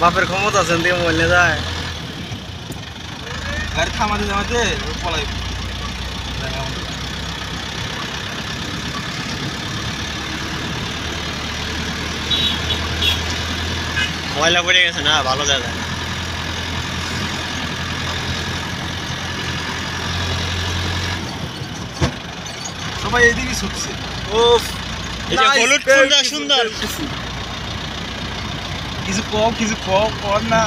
বাপের ক্ষমতা আছে দিয়ে মোবাইল নিয়ে যায় গাড়ি থামাতে থামাতে পলাই ময়লা পড়ে গেছে না ভালো জায়গা সবাই এদিকে ছুটছে উফ এই যে হলুদ ফুলটা সুন্দর কিছু কম না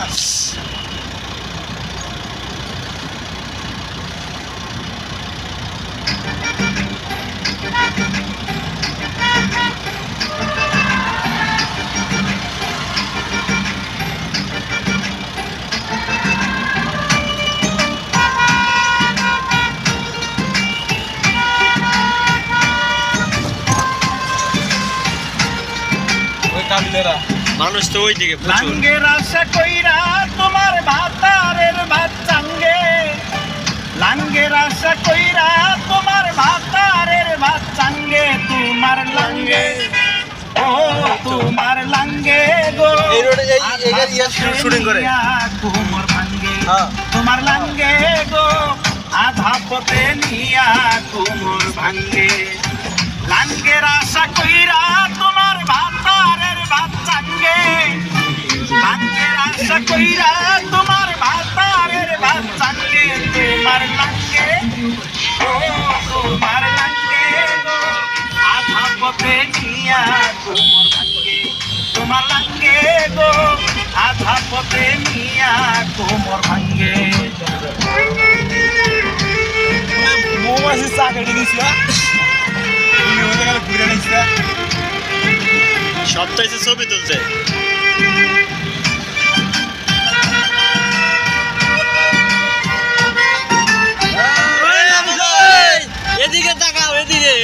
মানুষ তো ওই দিকে লাঙ্গের আশা কইরা তোমার ভাতারের ভাত চাঙ্গে লাঙ্গের আশা কইরা তোমার ভাতারের ভাত চাঙ্গে তোমার লাঙ্গে ও তোমার লাঙ্গে গো এই রোডে এই গাড়ি শুটিং করে কুমর ভাঙ্গে তোমার লাঙ্গে গো আধা পথে নিয়া কুমর ভাঙ্গে লাঙ্গের আশা কইরা তোমার ভাতারের ভাত চাঙ্গে লাঙ্গের আশা কইরা তোমার ভাতারের ভাত চাঙ্গে তোমার লাঙ্গে ও তোমার লাঙ্গে গো আধা পথে নিয়া কুমর ভাঙ্গে তোমার লাঙ্গে গো আধা পথে নিয়া কুমর ভাঙ্গে মৌমাছি চা কেটে দিছিল সব তো এসে ছবি তুলছে এদিকে তাকাও এদিকে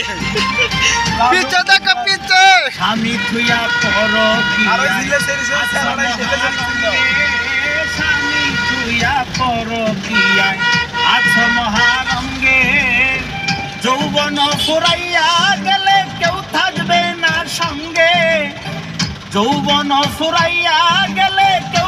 পিছে দেখা পিছে স্বামী থুইয়া পর স্বামী থুইয়া পর কিয়ায় আছ মহারঙ্গে যৌবন ফুরাইয়া গেলে কেউ থাকবে না সঙ্গে যৌবন ফুরাইয়া গেলে কেউ